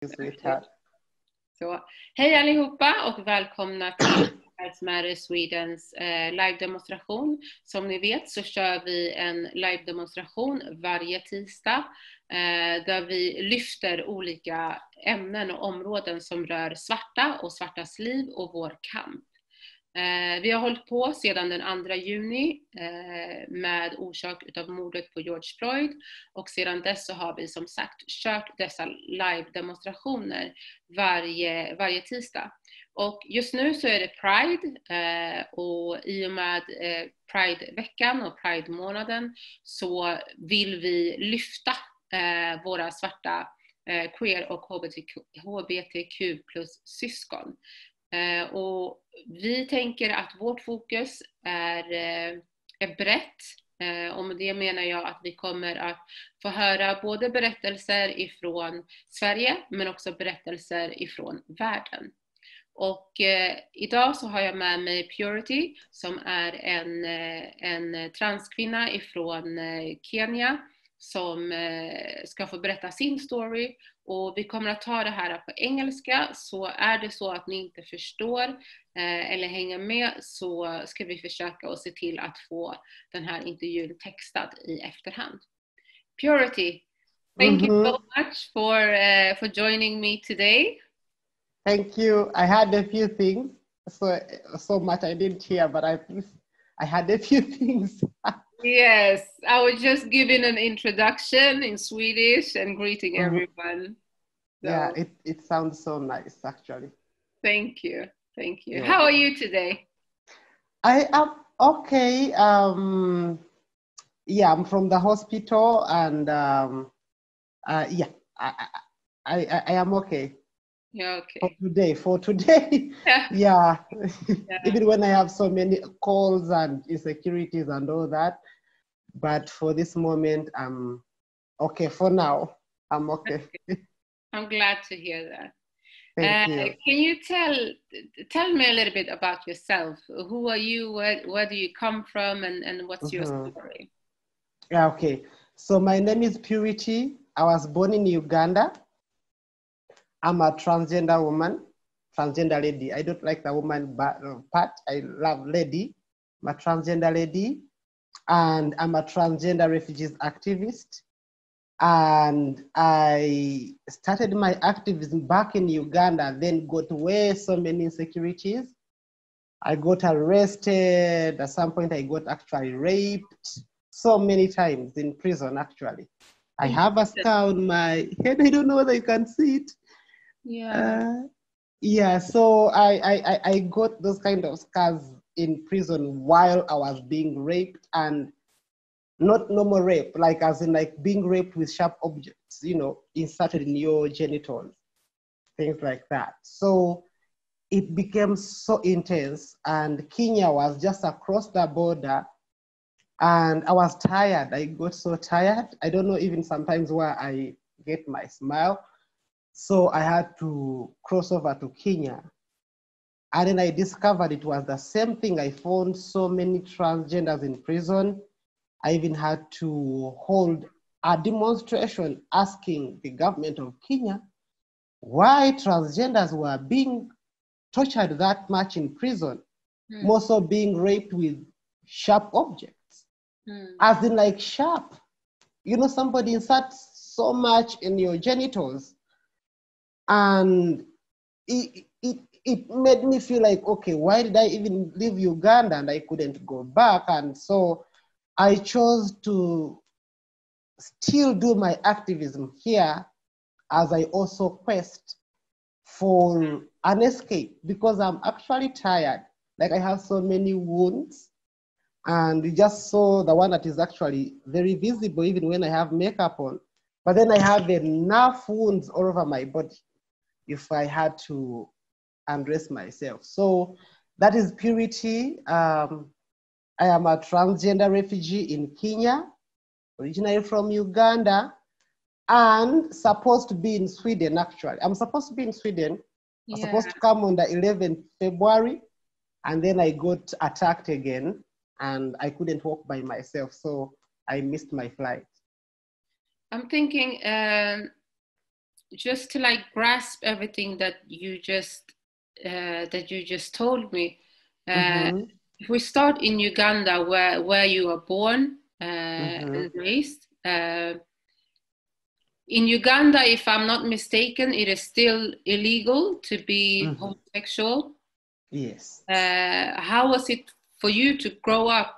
Sweetheart. Så, hej allihopa och välkomna till Matter Swedens live-demonstration. Som ni vet så kör vi en live-demonstration varje tisdag där vi lyfter olika ämnen och områden som rör svarta och svartas liv och vår kamp. Vi har hållit på sedan den 2 juni med orsak utav mordet på George Floyd, och sedan dess så har vi som sagt kört dessa live-demonstrationer varje tisdag. Och just nu så är det Pride, och i och med Pride-veckan och Pride-månaden så vill vi lyfta våra svarta queer och hbtq plus syskon. Och vi tänker att vårt fokus är brett, och med det menar jag att vi kommer att få höra både berättelser ifrån Sverige men också berättelser ifrån världen. Och idag så har jag med mig Purity som är en transkvinna ifrån Kenya som ska få berätta sin story, och vi kommer att ta det här på engelska, så är det så att ni inte förstår eller hänger med så ska vi försöka att se till att få den här intervjun textad i efterhand. Purity, thank you so much for joining me today. Thank you. I had a few things, so much I didn't hear, but I had a few things. Yes, I was just giving an introduction in Swedish and greeting everyone. So, yeah, it sounds so nice, actually. Thank you. Yeah. How are you today? I am okay. Yeah, I'm from the hospital, and yeah, I am okay. Yeah, okay. For today. Yeah. Even when I have so many calls and insecurities and all that, but for this moment, I'm okay. For now, I'm okay. I'm glad to hear that. Thank you. Can you tell me a little bit about yourself? Who are you? Where do you come from? And what's your story? Yeah, okay. So my name is Purity. I was born in Uganda. I'm a transgender woman, transgender lady. I don't like the woman part. I love lady. I'm a transgender lady. And I'm a transgender refugees activist. And I started my activism back in Uganda, then got so many insecurities. I got arrested. At some point, I got actually raped so many times in prison, actually. I have a scar on my head. I don't know whether you can see it. Yeah. Yeah, so I got those kind of scars in prison while I was being raped, and not normal rape, like as in like being raped with sharp objects, you know, inserted in your genitals, things like that. So it became so intense, and Kenya was just across the border, and I was tired. I got so tired. I don't know even sometimes where I get my smile. So I had to cross over to Kenya. And then I discovered it was the same thing. I found so many transgenders in prison. I even had to hold a demonstration asking the government of Kenya why transgenders were being tortured that much in prison, more so being raped with sharp objects. As in like sharp. You know, somebody inserts so much in your genitals. And it made me feel like, okay, why did I even leave Uganda and I couldn't go back? And so I chose to still do my activism here as I also quest for an escape, because I'm actually tired. Like I have so many wounds, and you just saw the one that is actually very visible even when I have makeup on. But then I have enough wounds all over my body if I had to undress myself. So that is Purity. I am a transgender refugee in Kenya, originally from Uganda, and supposed to be in Sweden, actually. I'm supposed to be in Sweden. I was supposed to come on the 11th February, and then I got attacked again, and I couldn't walk by myself, so I missed my flight. I'm thinking, just to like grasp everything that you just told me. Mm-hmm. If we start in Uganda, where you were born Mm-hmm. and raised, in Uganda, if I'm not mistaken, it is still illegal to be Mm-hmm. homosexual. Yes. How was it for you to grow up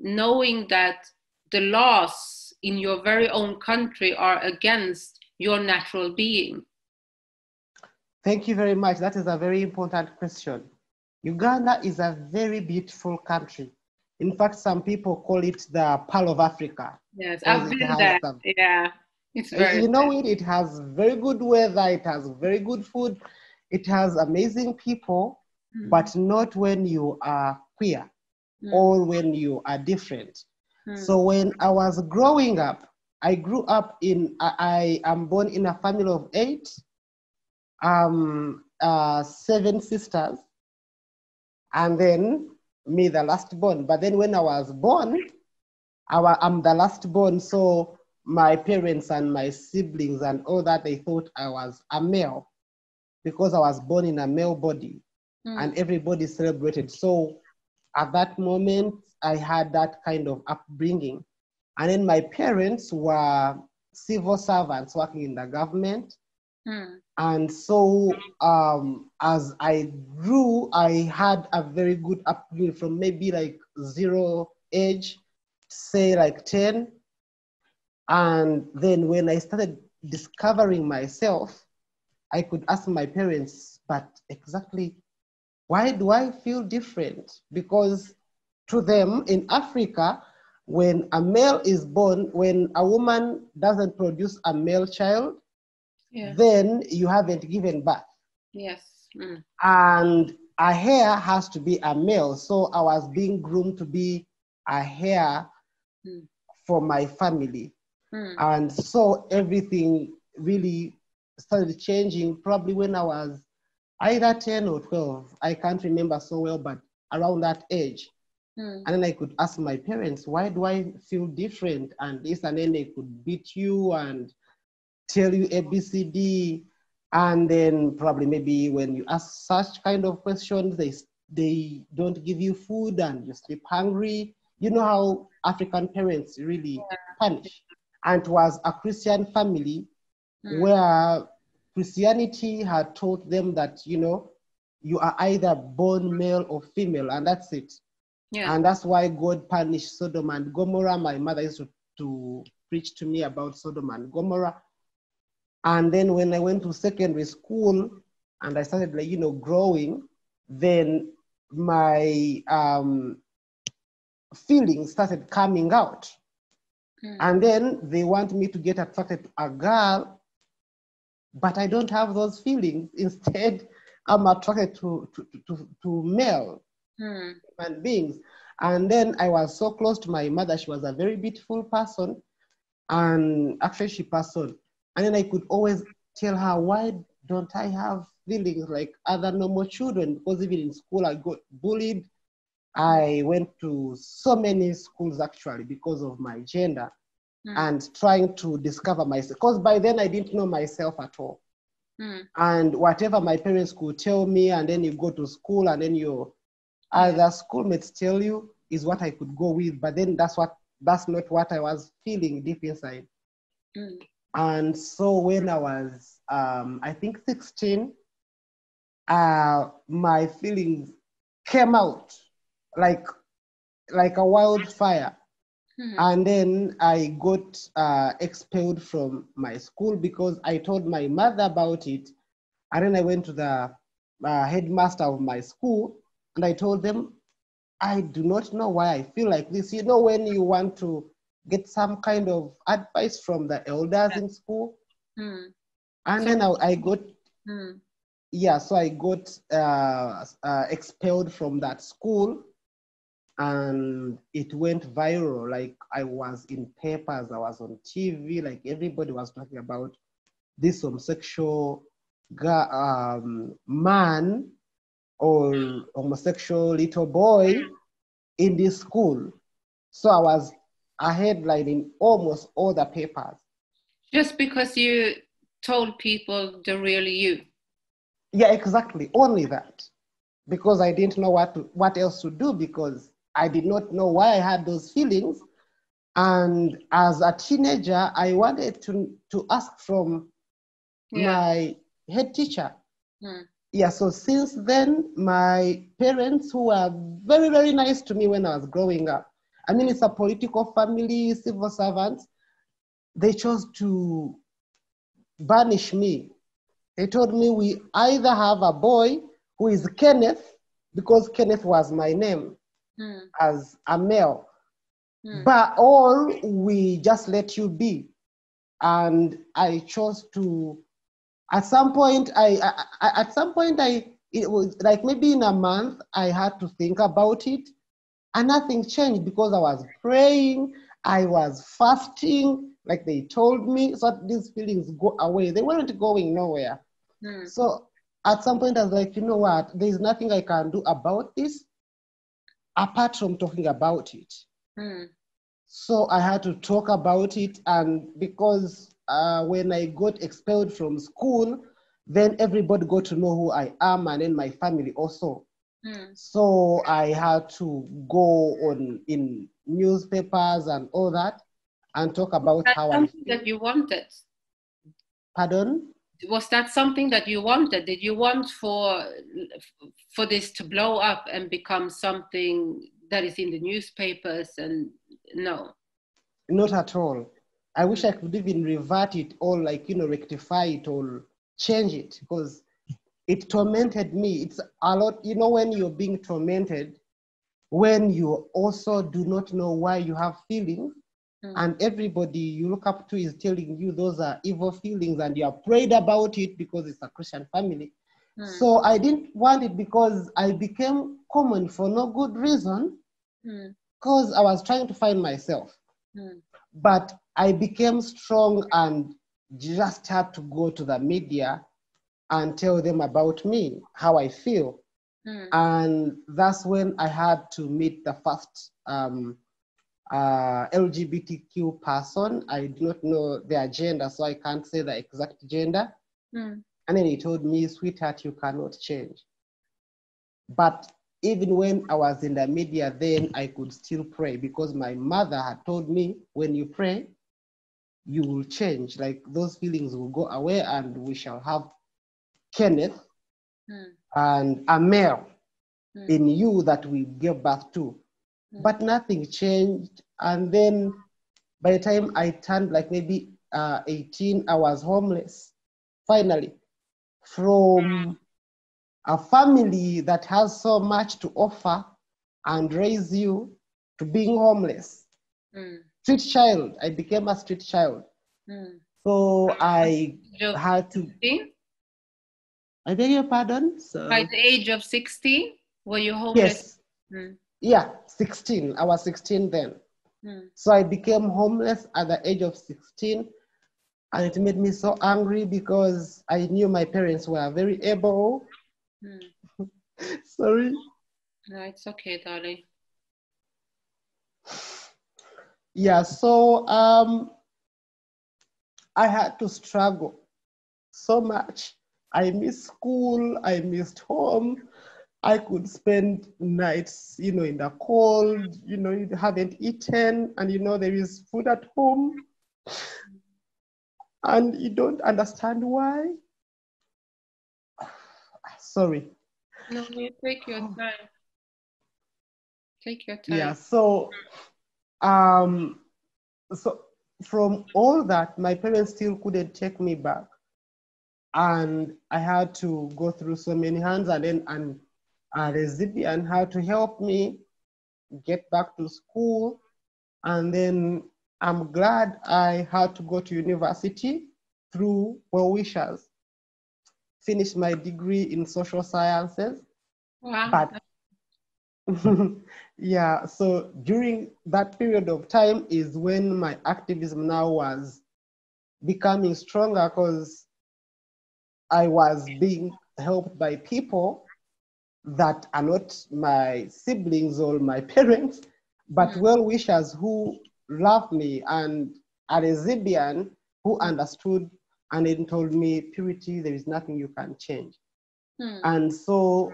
knowing that the laws in your very own country are against your natural being? Thank you very much. That is a very important question. Uganda is a very beautiful country. In fact, some people call it the Pearl of Africa. Yes, Because I've it been has there. some, Yeah, it's very you know nice. it has very good weather, it has very good food, it has amazing people, but not when you are queer or when you are different. So when I was growing up, I grew up I am born in a family of 8, 7 sisters, and then me, the last born. But then when I was born, I'm the last born, so my parents and my siblings and all that, they thought I was a male because I was born in a male body, and everybody celebrated. So at that moment, I had that kind of upbringing. And then my parents were civil servants working in the government. And so as I grew, I had a very good upbringing from maybe like 0 age, say like 10. And then when I started discovering myself, I could ask my parents, but exactly why do I feel different? Because to them in Africa, when a male is born, when a woman doesn't produce a male child, then you haven't given birth. Yes. And a heir has to be a male. So I was being groomed to be a heir for my family. And so everything really started changing probably when I was either 10 or 12. I can't remember so well, but around that age. And then I could ask my parents, why do I feel different? And this, and then they could beat you and tell you ABCD. And then probably maybe when you ask such kind of questions, they don't give you food and you sleep hungry. You know how African parents really punish. And it was a Christian family where Christianity had taught them that, you are either born male or female, and that's it. And that's why God punished Sodom and Gomorrah. My mother used to preach to me about Sodom and Gomorrah. And then when I went to secondary school and I started growing, then my feelings started coming out. And then they want me to get attracted to a girl, but I don't have those feelings. Instead, I'm attracted to male human beings. And then I was so close to my mother. She was a very beautiful person. And actually she passed on. And then I could always tell her, why don't I have feelings like other normal children? Because even in school, I got bullied. I went to so many schools actually because of my gender and trying to discover myself. Because by then I didn't know myself at all. And whatever my parents could tell me, and then you go to school and then your other schoolmates tell you is what I could go with. But then that's not what I was feeling deep inside. And so when I was, I think 16, my feelings came out like a wildfire. And then I got expelled from my school because I told my mother about it. And then I went to the headmaster of my school and I told them, I do not know why I feel like this. You know, when you want to get some kind of advice from the elders in school. And So, then I got, so I got expelled from that school. And it went viral. Like I was in papers, I was on TV, like everybody was talking about this homosexual man or homosexual little boy in this school. So I was a headline in almost all the papers. just because you told people the real you. Yeah, exactly. Only that. Because I didn't know what else to do, because I did not know why I had those feelings. And as a teenager, I wanted to ask from my head teacher. Yeah, so since then, my parents, who were very, very nice to me when I was growing up, I mean, it's a political family, civil servants, they chose to banish me. They told me we either have a boy who is Kenneth, because Kenneth was my name as a male, but or we just let you be. And I chose to, at some point, it was like maybe in a month, I had to think about it, and nothing changed, because I was praying, I was fasting, like they told me, so that these feelings go away. They weren't going nowhere. So at some point, I was like, you know what? There's nothing I can do about this apart from talking about it. So I had to talk about it, and because when I got expelled from school, then everybody got to know who I am, and then my family also. So I had to go on in newspapers and all that, and talk about how I feel. Something that you wanted? Pardon? Was that something that you wanted? Did you want for this to blow up and become something that is in the newspapers? And no. Not at all. I wish I could even revert it or, like, rectify it or change it, because it tormented me. It's a lot, when you're being tormented, when you also do not know why you have feelings, and everybody you look up to is telling you those are evil feelings, and you're prayed about it because it's a Christian family. So I didn't want it, because I became common for no good reason, because I was trying to find myself. But I became strong and just had to go to the media and tell them about me, how I feel. And that's when I had to meet the first LGBTQ person. I do not know their gender, so I can't say the exact gender. And then he told me, sweetheart, you cannot change. But even when I was in the media, then I could still pray, because my mother had told me, when you pray, you will change. Like, those feelings will go away, and we shall have Kenneth and a male in you that we gave birth to. But nothing changed. And then by the time I turned like maybe 18, I was homeless, finally, from a family that has so much to offer and raise you, to being homeless. Street child. I became a street child. So I had to... I beg your pardon? So, by the age of 16, were you homeless? Yes. Yeah, 16. I was 16 then. So I became homeless at the age of 16. And it made me so angry, because I knew my parents were very able. Sorry. No, it's okay, darling. Yeah, so I had to struggle so much. I missed school, I missed home. I could spend nights, in the cold, you haven't eaten, and there is food at home, and you don't understand why. Sorry. No, you take your time. Take your time. Yeah, so from all that, my parents still couldn't take me back. And I had to go through so many hands, and then a lesbian had to help me get back to school. And then I'm glad I had to go to university through well wishers. Finish my degree in social sciences. Wow. But yeah, so during that period of time is when my activism now was becoming stronger, because I was being helped by people that are not my siblings or my parents, but well-wishers who love me, and a lesbian who understood and then told me, Purity, there is nothing you can change. Hmm. And so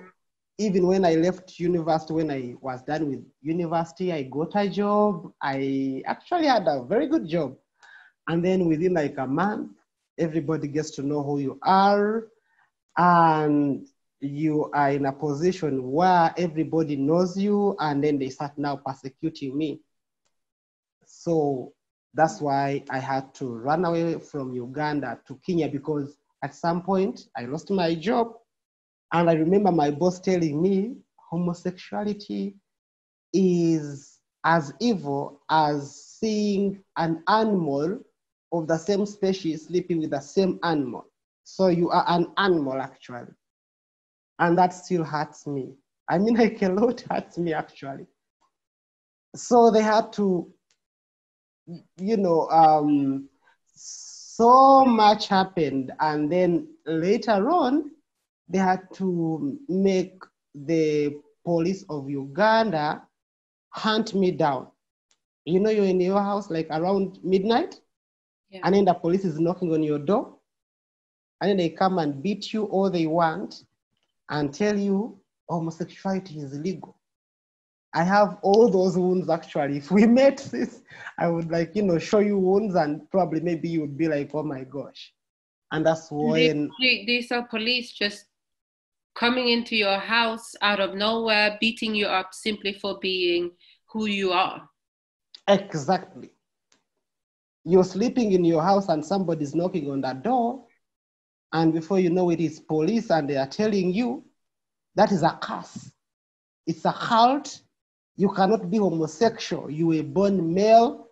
even when I left university, when I was done with university, I got a job. I actually had a very good job. And then within like a month, everybody gets to know who you are. And you are in a position where everybody knows you, and then they start now persecuting me. So that's why I had to run away from Uganda to Kenya, because at some point I lost my job. And I remember my boss telling me homosexuality is as evil as seeing an animal of the same species sleeping with the same animal. So you are an animal, actually. And that still hurts me. I mean, like a lot hurts me, actually. So they had to, so much happened. And then later on, they had to make the police of Uganda hunt me down. You know, you're in your house like around midnight, and then the police is knocking on your door, and then they come and beat you all they want and tell you homosexuality is illegal. I have all those wounds, actually. If we met this, I would like, show you wounds, and probably maybe you would be like, oh my gosh. And that's when... These are police just coming into your house out of nowhere, beating you up simply for being who you are. Exactly. You're sleeping in your house and somebody's knocking on that door, and before you know it, it's police, and they are telling you that is a curse. It's a cult. You cannot be homosexual. You were born male,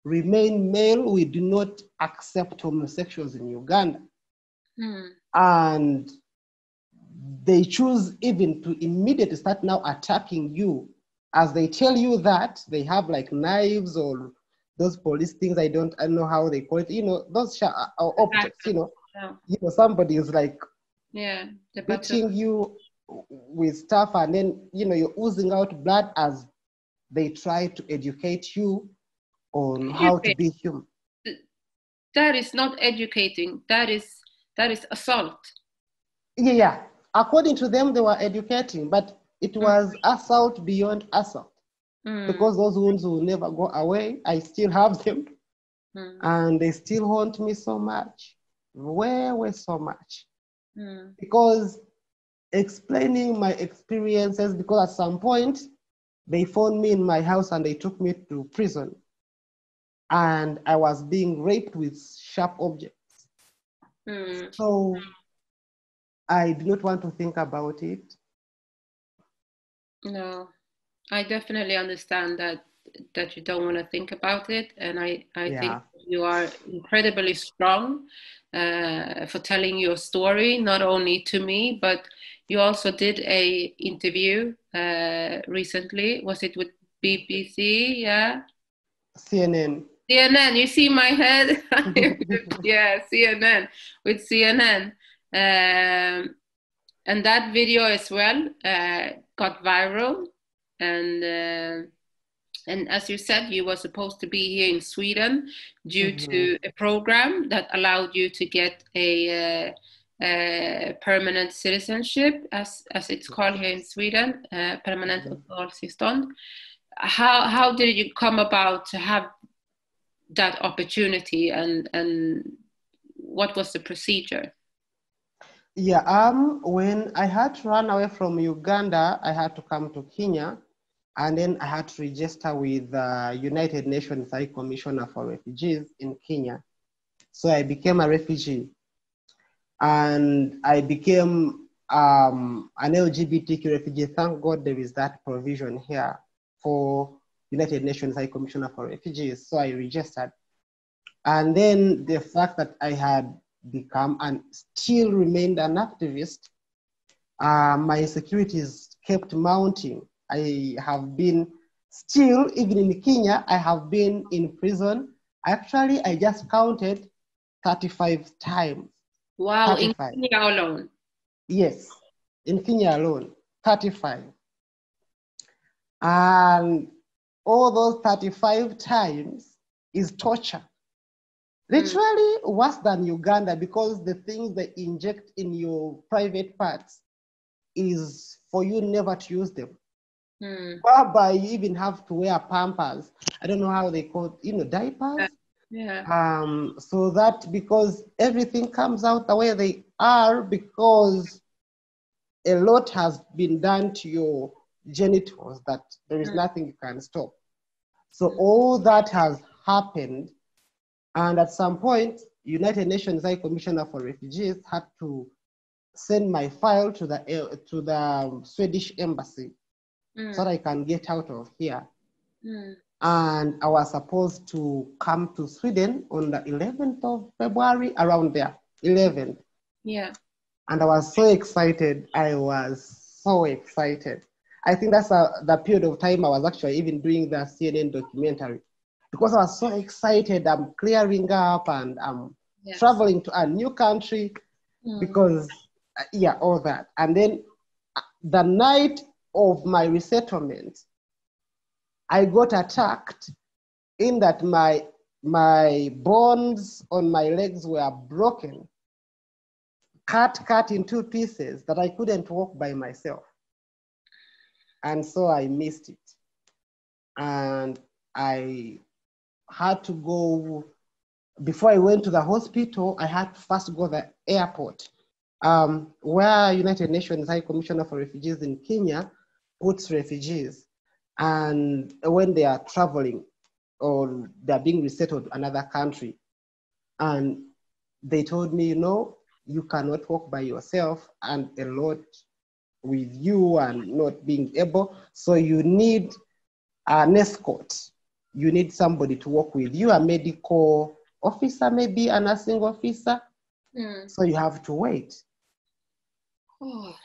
remain male. We do not accept homosexuals in Uganda. And they choose even to immediately start now attacking you. As they tell you that, they have like knives or those police things. I don't know how they call it. Those objects, somebody is like beating you with stuff, and then, you're oozing out blood as they try to educate you on how to be human. That is not educating. That is assault. Yeah. According to them, they were educating, but it was assault beyond assault. Because those wounds will never go away. I still have them. And they still haunt me so much. Way so much. Because explaining my experiences, because at some point, they found me in my house and they took me to prison. And I was being raped with sharp objects. So I do not want to think about it. No, I definitely understand that you don't want to think about it. And I think you are incredibly strong for telling your story, not only to me, but you also did a interview recently. Was it with BBC? Yeah. CNN. CNN. You see my head? Yeah, CNN. With CNN. And that video as well got viral. And as you said, you were supposed to be here in Sweden due to a program that allowed you to get a permanent citizenship, as it's called here in Sweden, permanent uppehållstillstånd. How did you come about to have that opportunity, and what was the procedure? Yeah, when I had to run away from Uganda, I had to come to Kenya, and then I had to register with the United Nations High Commissioner for Refugees in Kenya. So I became a refugee, and I became an LGBTQ refugee. Thank God there is that provision here for United Nations High Commissioner for Refugees. So I registered. And then the fact that I had become and still remained an activist, my insecurities kept mounting. I have been still, even in Kenya, I have been in prison. Actually, I just counted 35 times. Wow, 35. In Kenya alone? Yes, in Kenya alone, 35. And all those 35 times is torture. Literally worse than Uganda, because the things they inject in your private parts is for you never to use them. Whereby you even have to wear pampers. I don't know how they call it, diapers. Yeah. So that, because everything comes out the way they are, because a lot has been done to your genitals that there is nothing you can stop. So all that has happened, and at some point, United Nations High Commissioner for Refugees had to send my file to the Swedish embassy so that I can get out of here. And I was supposed to come to Sweden on the 11th of February, around there, 11th. Yeah. And I was so excited. I was so excited. I think that's the period of time I was actually even doing the CNN documentary, because I was so excited. I'm clearing up and I'm traveling to a new country because, all that. And then the night of my resettlement, I got attacked in that my bones on my legs were broken, cut in two pieces, that I couldn't walk by myself. And so I missed it. And I had to go, before I went to the hospital, I had to first go to the airport, where United Nations High Commissioner for Refugees in Kenya puts refugees, and when they are traveling or they're being resettled to another country. And they told me, you cannot walk by yourself, and a lot with you and not being able. So you need an escort. You need somebody to work with you, a medical officer, maybe a nursing officer. So you have to wait. Oh.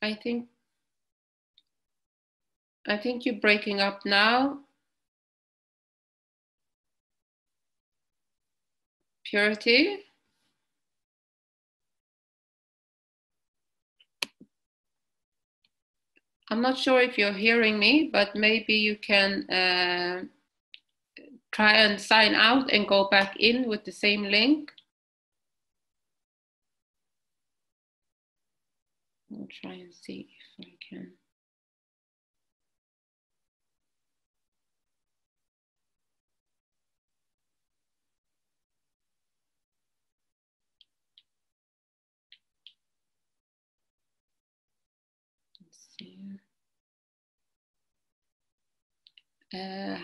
I think you're breaking up now. Purity? I'm not sure if you're hearing me, but maybe you can try and sign out and go back in with the same link. I'll try and see if I can.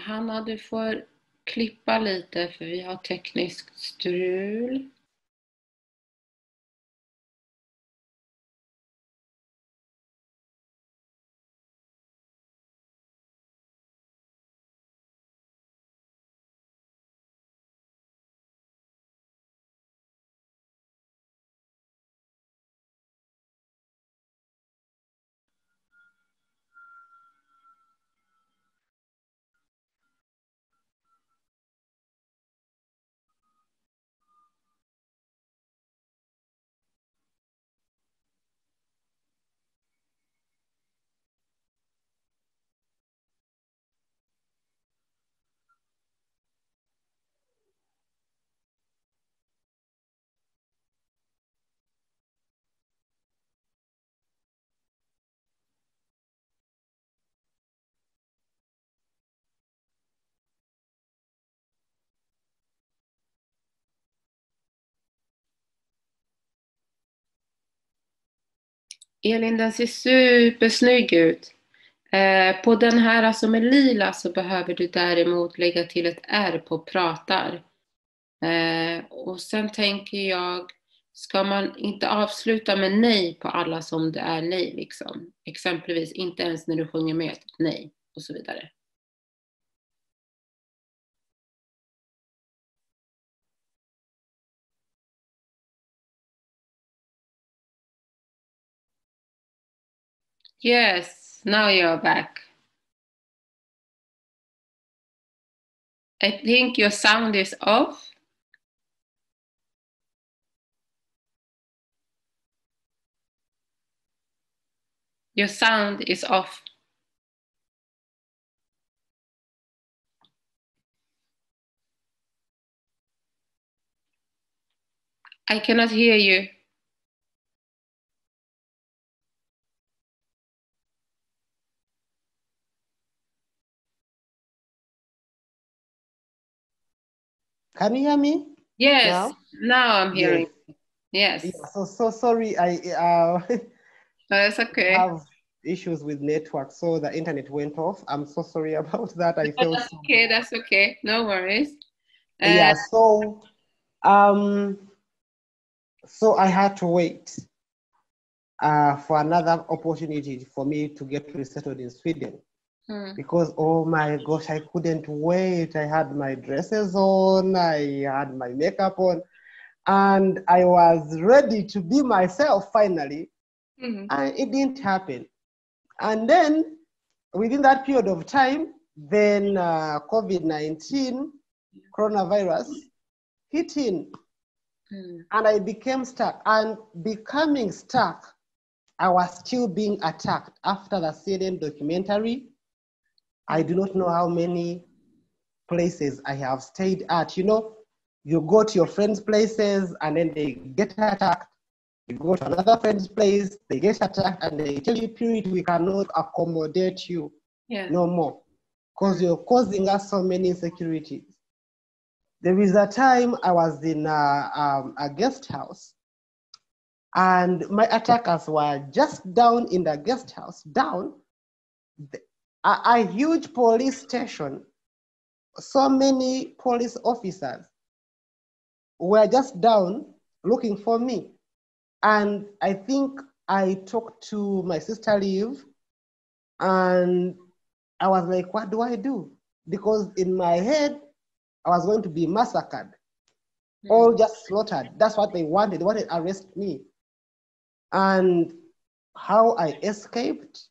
Hanna, du får klippa lite för vi har tekniskt strul. Elin, den ser supersnygg ut. På den här som är lila så behöver du däremot lägga till ett R på pratar. Och sen tänker jag, ska man inte avsluta med nej på alla som det är nej liksom? Exempelvis inte ens när du sjunger med ett nej och så vidare. Yes, now you're back. I think your sound is off. Your sound is off. I cannot hear you. Can you hear me? Yes, now I'm hearing. Yes. Yes. Yeah, so sorry, I That's okay. have issues with network, so the internet went off. I'm so sorry about that. I felt That's okay. That's okay. No worries. Yeah, so so I had to wait for another opportunity for me to get resettled in Sweden. Because, oh my gosh, I couldn't wait. I had my dresses on, I had my makeup on, and I was ready to be myself finally. And it didn't happen. And then within that period of time, then COVID-19, coronavirus hit in. And I became stuck. And becoming stuck, I was still being attacked after the CNN documentary. I do not know how many places I have stayed at. You know, you go to your friends' places and then they get attacked. You go to another friend's place, they get attacked, and they tell you, Purity, we cannot accommodate you no more because you're causing us so many insecurities. There is a time I was in a guest house, and my attackers were just down in the guest house, down a huge police station. So many police officers were just down looking for me. And I think I talked to my sister Liv, and I was like, what do I do? Because in my head, I was going to be massacred, all just slaughtered. That's what they wanted. They wanted to arrest me. And how I escaped,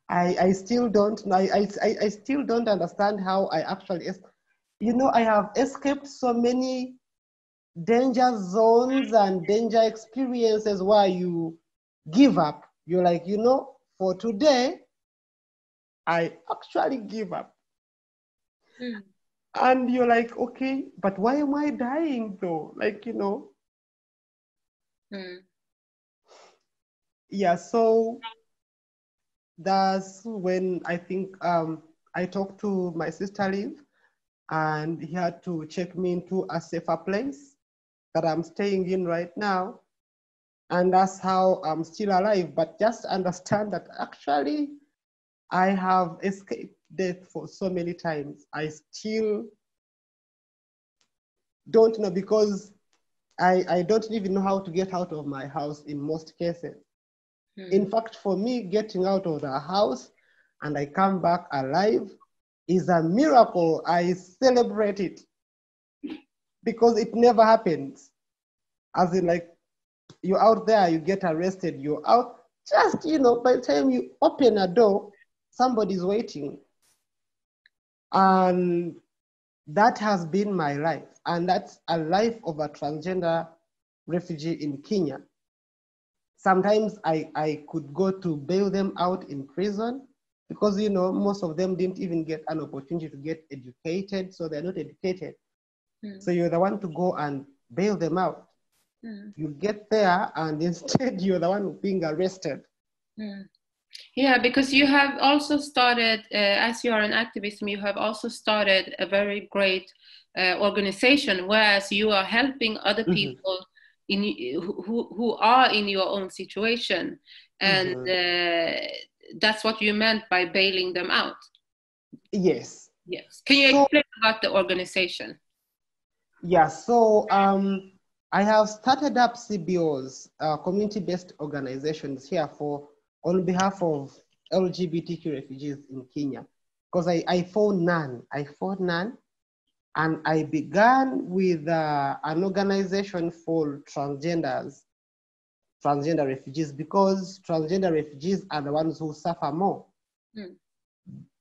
I still don't know. I still don't understand how I actually escaped. You know, I have escaped so many danger zones and danger experiences where you give up. You're like, you know, for today, I actually give up. And you're like, okay, but why am I dying though? Like, you know. Yeah, so that's when I think I talked to my sister Liv, and he had to check me into a safer place that I'm staying in right now. And that's how I'm still alive. But just understand that actually I have escaped death for so many times. I still don't know, because I don't even know how to get out of my house in most cases. In fact, for me, getting out of the house and I come back alive is a miracle. I celebrate it because it never happens. As in, like, you're out there, you get arrested, you're out. Just, you know, by the time you open a door, somebody's waiting. And that has been my life. And that's a life of a transgender refugee in Kenya. Sometimes I could go to bail them out in prison because, you know, most of them didn't even get an opportunity to get educated, so they're not educated. So you're the one to go and bail them out. You get there and instead you're the one being arrested. Yeah, because you have also started, as you are an activist, you have also started a very great organization, whereas you are helping other people who are in your own situation. And that's what you meant by bailing them out. Yes. Yes. Can you explain about the organization? Yeah, so I have started up CBOs, community-based organizations here on behalf of LGBTQ refugees in Kenya, because I found none. And I began with an organization for transgender refugees, because transgender refugees are the ones who suffer more.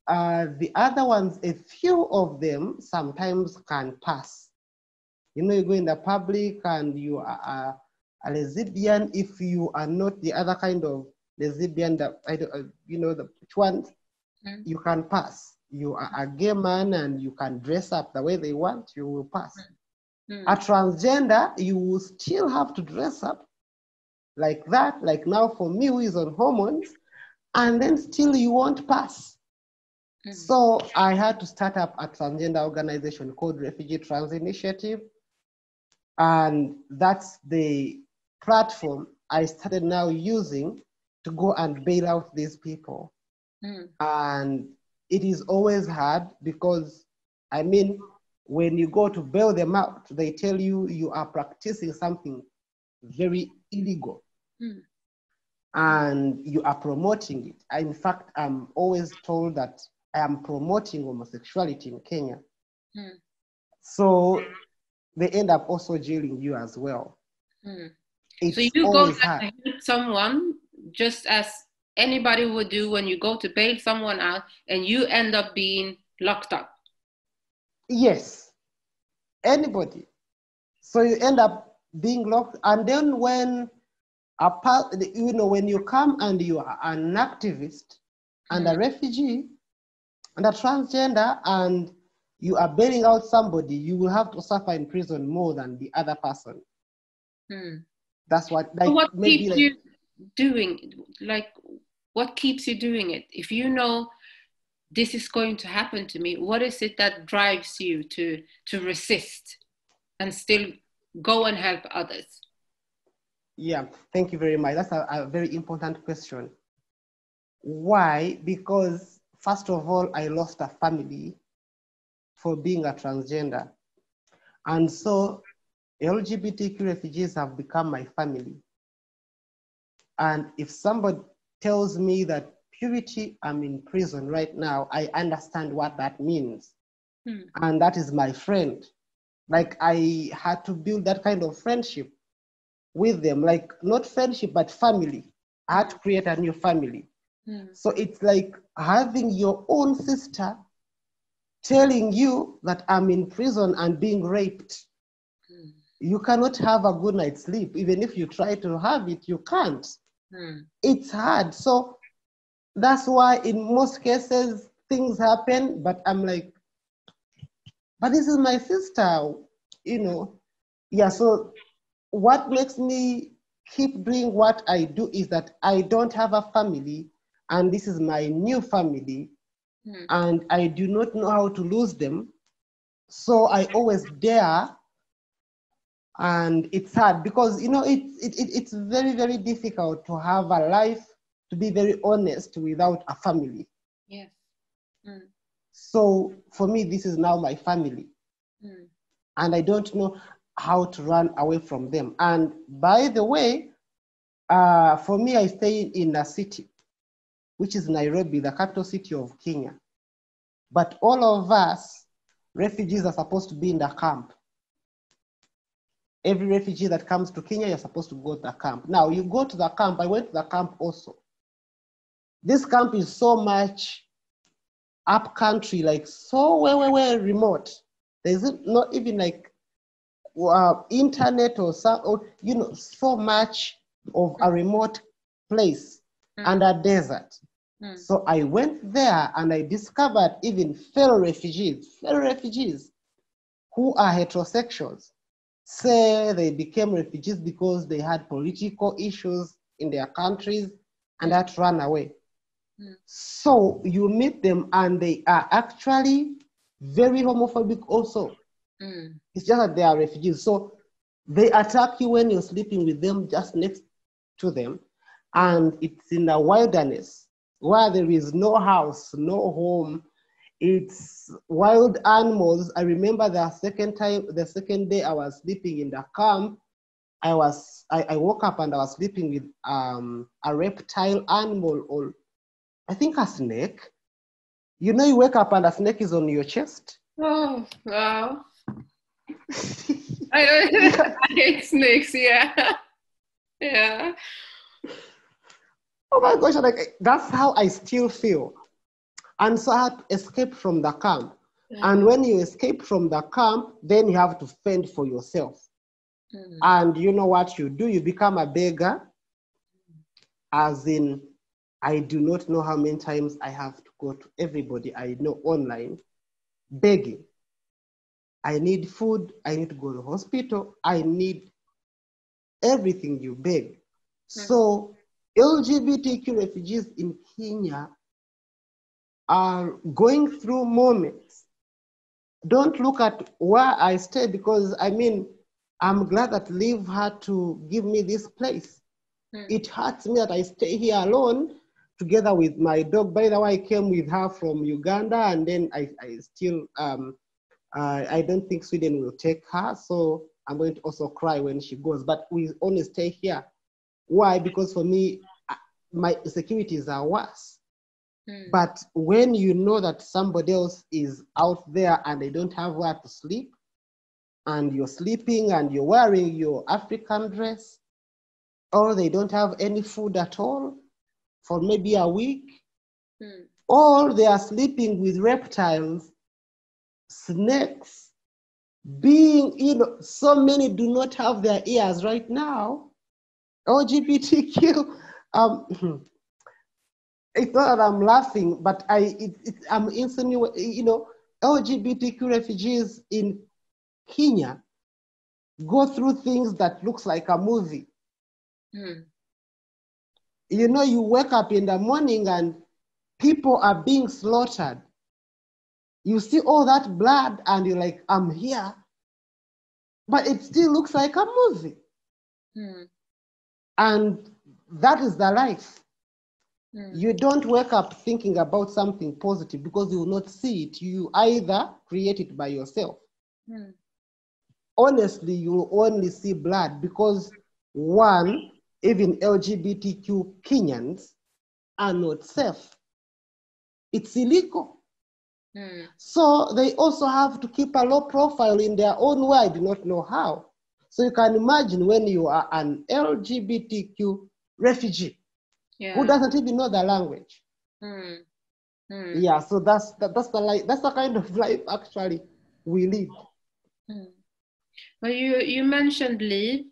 The other ones, a few of them sometimes can pass. You know, you go in the public and you are a lesbian. If you are not the other kind of lesbian, that I don't, you know, which ones, you can pass. You are a gay man and you can dress up the way they want, you will pass. A transgender, you will still have to dress up like that, like now for me who is on hormones, and then still you won't pass. So I had to start up a transgender organization called Refugee Trans Initiative. And that's the platform I started now using to go and bail out these people. And it is always hard because, I mean, when you go to bail them out, they tell you you are practicing something very illegal. And you are promoting it. In fact, I'm always told that I am promoting homosexuality in Kenya. So they end up also jailing you as well. So you go to help someone just as anybody would do when you go to bail someone out, and you end up being locked up. Yes, anybody. So you end up being locked, and then when when you come and you are an activist and a refugee and a transgender and you are bailing out somebody, you will have to suffer in prison more than the other person. That's what. Like, so what keeps you doing? Like, what keeps you doing it? If you know this is going to happen to me, what is it that drives you to resist and still go and help others? Yeah, thank you very much. That's a very important question. Why? Because first of all, I lost a family for being a transgender. And so LGBTQ refugees have become my family. And if somebody tells me that, Purity, I'm in prison right now, I understand what that means. And that is my friend. Like, I had to build that kind of friendship with them, like not friendship, but family. I had to create a new family. So it's like having your own sister telling you that I'm in prison and being raped. You cannot have a good night's sleep. Even if you try to have it, you can't. It's hard. So that's why in most cases things happen, but I'm like, but this is my sister, you know. Yeah, so what makes me keep doing what I do is that I don't have a family, and this is my new family, and I do not know how to lose them. So I always dare, and it's hard because, you know, it's very, very difficult to have a life, to be very honest, without a family. Yes. So for me, this is now my family. And I don't know how to run away from them. And by the way, for me, I stay in a city, which is Nairobi, the capital city of Kenya. But all of us, refugees, are supposed to be in the camp. Every refugee that comes to Kenya, you're supposed to go to the camp. Now, you go to the camp. I went to the camp also. This camp is so much up country, like so way remote. There's not even like internet or you know, so much of a remote place and a desert. So I went there and I discovered even fellow refugees who are heterosexuals say they became refugees because they had political issues in their countries and had to run away. So you meet them and they are actually very homophobic also. It's just that they are refugees. So they attack you when you're sleeping with them just next to them. And it's in the wilderness where there is no house, no home. It's wild animals. I remember the second day I was sleeping in the camp, I woke up and I was sleeping with a reptile animal, or I think a snake. You know, you wake up and a snake is on your chest. Oh, wow. I hate snakes, yeah. Yeah. Oh my gosh, like, that's how I still feel. And so I had to escape from the camp. And when you escape from the camp, then you have to fend for yourself. And you know what you do? You become a beggar, as in, I do not know how many times I have to go to everybody I know online begging. I need food, I need to go to the hospital, I need everything you beg. So LGBTQ refugees in Kenya are going through moments. Don't look at where I stay, because I mean, I'm glad that Liv had to give me this place. It hurts me that I stay here alone together with my dog. By the way, I came with her from Uganda, and then I still, I don't think Sweden will take her. So I'm going to also cry when she goes, but we only stay here. Why? Because for me, my securities are worse. But when you know that somebody else is out there and they don't have where to sleep, and you're sleeping and you're wearing your African dress, or they don't have any food at all for maybe a week, or they are sleeping with reptiles, snakes, so many do not have their ears right now. LGBTQ, it's not that I'm laughing, but I'm insinuating, LGBTQ refugees in Kenya go through things that looks like a movie. You wake up in the morning and people are being slaughtered. You see all that blood and you're like, I'm here. But it still looks like a movie. And that is the life. You don't wake up thinking about something positive, because you will not see it. You either create it by yourself. Honestly, you will only see blood, because one, even LGBTQ Kenyans are not safe. It's illegal. So they also have to keep a low profile in their own way. I do not know how. So you can imagine when you are an LGBTQ refugee who doesn't even know the language. Yeah, so that's the kind of life actually we live. Well, you mentioned Liv.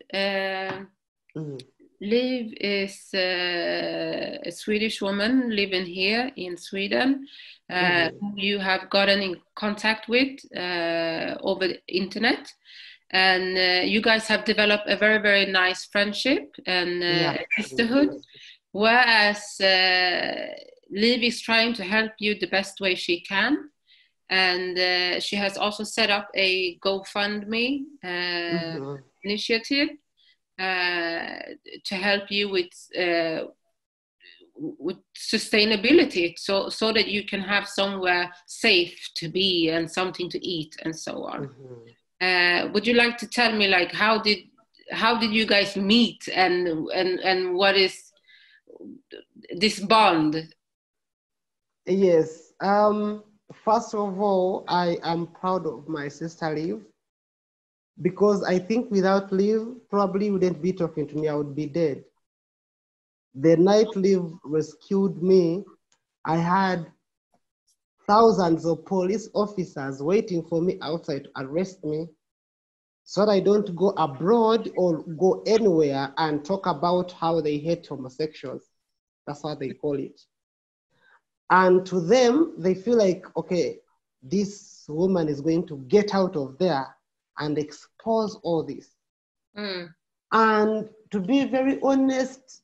Liv is a Swedish woman living here in Sweden, who you have gotten in contact with over the internet. And you guys have developed a very, very nice friendship and sisterhood, whereas Liv is trying to help you the best way she can. And she has also set up a GoFundMe initiative to help you with sustainability, so that you can have somewhere safe to be and something to eat and so on. Would you like to tell me, like, how did you guys meet, and what is this bond? Yes. First of all, I am proud of my sister Liv, because I think without Liv, probably wouldn't be talking to me. I would be dead. The night Liv rescued me, I had thousands of police officers waiting for me outside to arrest me, so that I don't go abroad or go anywhere and talk about how they hate homosexuals. That's what they call it. And to them, they feel like, okay, this woman is going to get out of there and expose all this. And to be very honest,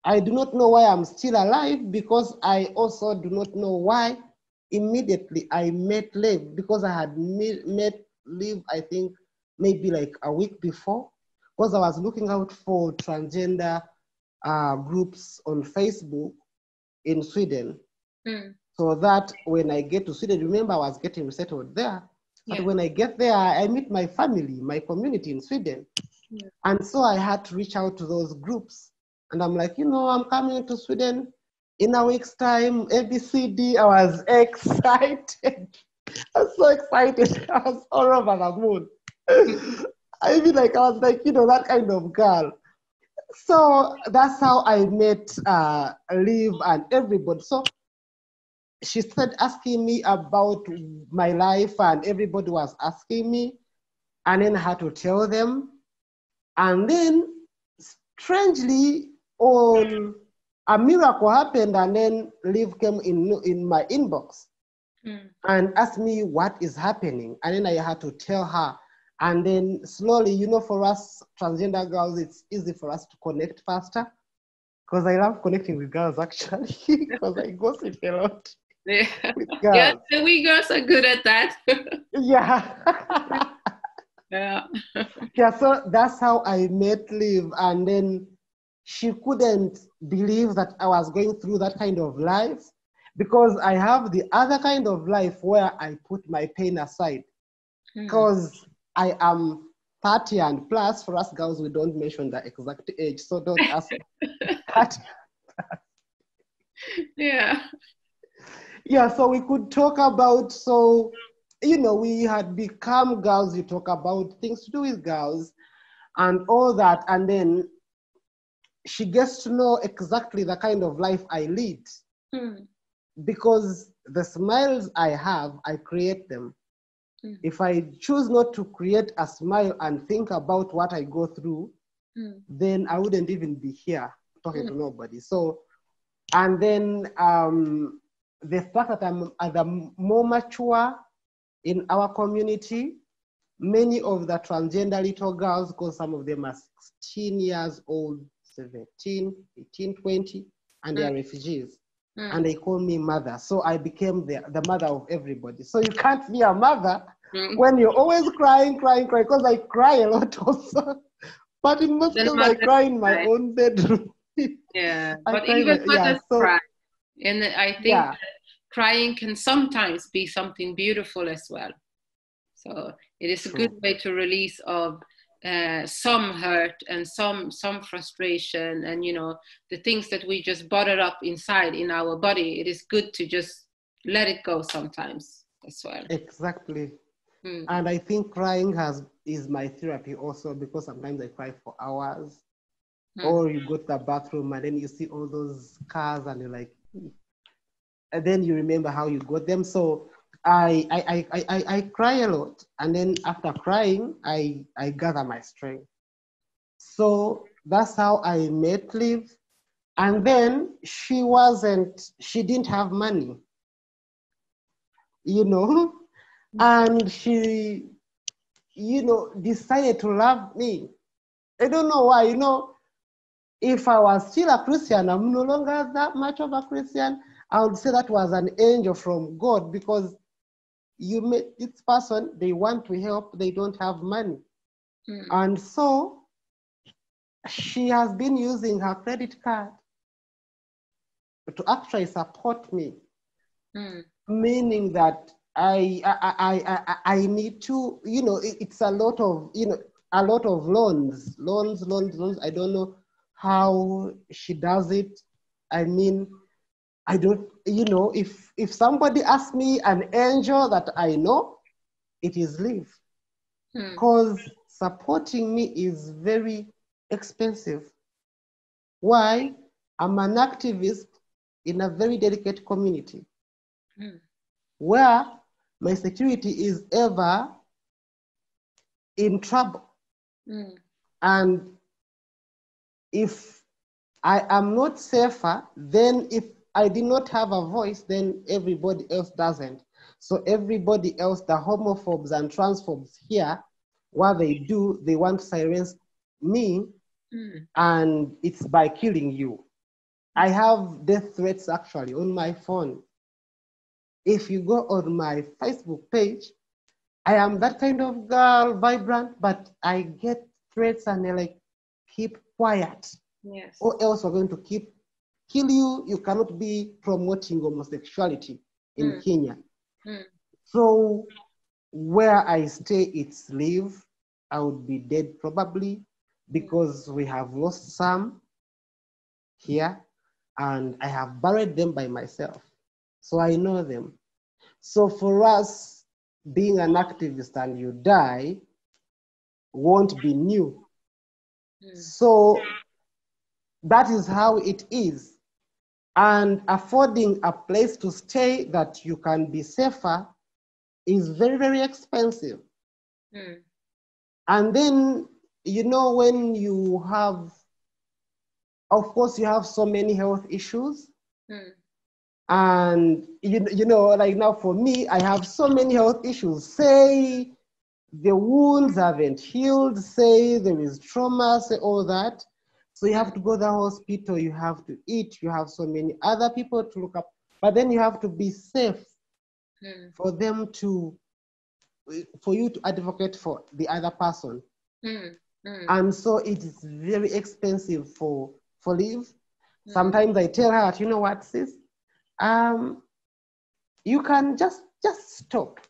I do not know why I'm still alive, because I also do not know why immediately I met Liv, because I had met Liv, I think, maybe like a week before, because I was looking out for transgender groups on Facebook in Sweden. So that when I get to Sweden, remember I was getting resettled there. But when I get there, I meet my family, my community in Sweden. And so I had to reach out to those groups. And I'm like, I'm coming to Sweden in a week's time, ABCD. I was excited. I was so excited. I was all over the moon. I was like, that kind of girl. So that's how I met Liv and everybody. So she started asking me about my life, and everybody was asking me, and then I had to tell them. And then, strangely, a miracle happened, and then Liv came in my inbox. and asked me what is happening. And then I had to tell her. And then slowly, you know, for us transgender girls, it's easy for us to connect faster. Because I love connecting with girls, actually, because I gossip a lot Yeah. with girls. Yes, we girls are good at that. Yeah. Yeah. Yeah, so that's how I met Liv. And then she couldn't believe that I was going through that kind of life, because I have the other kind of life where I put my pain aside. Because I am 30 and plus. For us girls, we don't mention the exact age, so don't ask me. 30. Yeah. Yeah, so we could talk about, so, you know, we had become girls, you talk about things to do with girls and all that. And then she gets to know exactly the kind of life I lead, because the smiles I have, I create them. If I choose not to create a smile and think about what I go through, then I wouldn't even be here talking to nobody. So, and then the fact that I'm more mature in our community, many of the transgender little girls, because some of them are 16 years old, 17, 18, 20, and they are refugees. And they call me mother. So I became the mother of everybody. So you can't be a mother when you're always crying, because I cry a lot also. But in most cases, I cry in my own bedroom. Yeah, but even mothers cry. And I think that crying can sometimes be something beautiful as well. So it is a good way to release of some hurt and some frustration, and, you know, the things that we just bottled up inside in our body. It is good to just let it go sometimes as well. Exactly. And I think crying is my therapy also, because sometimes I cry for hours. Or you go to the bathroom and then you see all those scars and you're like, and then you remember how you got them. So I cry a lot, and then after crying, I gather my strength. So that's how I met Liv. And then she didn't have money, you know, and she, you know, decided to love me. I don't know why, you know, if I was still a Christian, I'm no longer that much of a Christian, I would say that was an angel from God, because you met this person, they want to help, they don't have money. And so she has been using her credit card to actually support me, meaning that I need to, you know, it's a lot of, you know, a lot of loans. I don't know how she does it. I mean, I don't, you know, if somebody asks me an angel that I know, it is Liv. Because supporting me is very expensive. Why? I'm an activist in a very delicate community where my security is ever in trouble. And if I am not safer, then if I did not have a voice, then everybody else doesn't. So everybody else, the homophobes and transphobes here, what they do, they want to silence me, and it's by killing you. I have death threats actually on my phone. If you go on my Facebook page, I am that kind of girl, vibrant, but I get threats and they're like, keep quiet. Yes. Or else we're going to kill you. You cannot be promoting homosexuality in Kenya. So where I stay, it's Live. I would be dead probably, because we have lost some here and I have buried them by myself. So I know them. So for us, being an activist and you die won't be new. So that is how it is. And affording a place to stay that you can be safer is very, very expensive. And then, you know, when you have, of course, you have so many health issues. And you know, like now for me, I have so many health issues. Say the wounds haven't healed, say there is trauma, say all that. So you have to go to the hospital, you have to eat, you have so many other people to look up, but then you have to be safe for them to, for you to advocate for the other person. And so it is very expensive for leave. Sometimes I tell her, you know what, sis, you can just stop.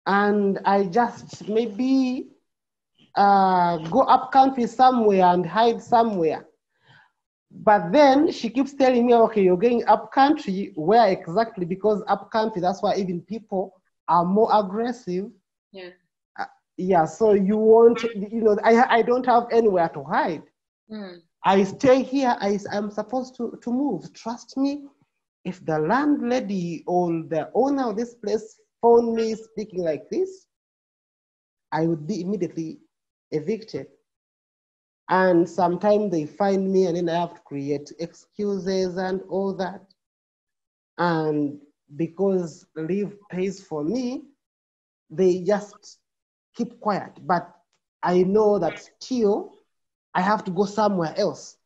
And I just maybe go up country somewhere and hide somewhere. But then she keeps telling me, okay, you're going up country. Where exactly? Because up country, that's why even people are more aggressive. Yeah. Yeah, so you won't, you know, I don't have anywhere to hide. I stay here. I'm supposed to move. Trust me, if the landlady or the owner of this place found me speaking like this, I would be immediately evicted. And sometimes they find me and then I have to create excuses and all that. And because leave pays for me, they just keep quiet. But I know that still I have to go somewhere else.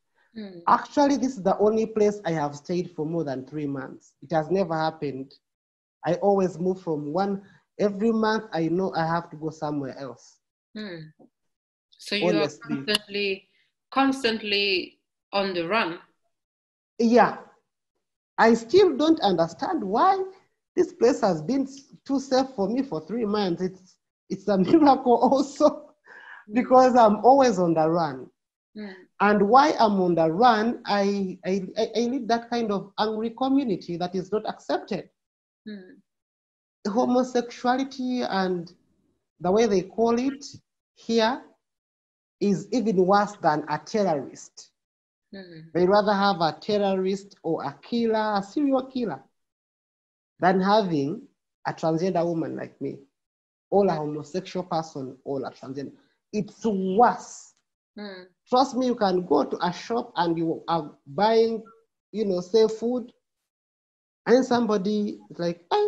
Actually, this is the only place I have stayed for more than 3 months. It has never happened. I always move from one, every month I know I have to go somewhere else. So you Honestly. are constantly on the run. Yeah. I still don't understand why this place has been too safe for me for 3 months. It's a miracle also, because I'm always on the run. And why I'm on the run, I live that kind of angry community that is not accepted. Homosexuality and the way they call it here is even worse than a terrorist. They rather have a terrorist or a killer, a serial killer, than having a transgender woman like me, or a homosexual person, or a transgender. It's worse. Trust me, you can go to a shop and you are buying, you know, say food, and somebody is like, hey,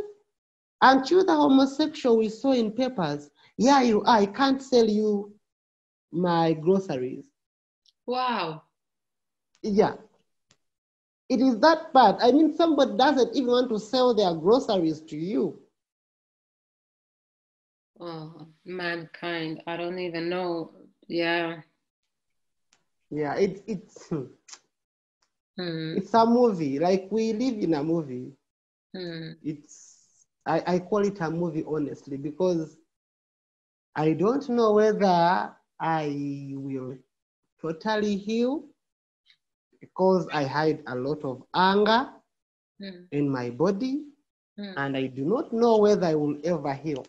aren't you the homosexual we saw in papers? Yeah, you are. I can't sell you my groceries. Wow. Yeah. It is that bad. I mean, somebody doesn't even want to sell their groceries to you. Oh, mankind. I don't even know. Yeah. Yeah, it's a movie. Like, we live in a movie. I call it a movie, honestly, because I don't know whether I will totally heal, because I hide a lot of anger in my body, and I do not know whether I will ever heal,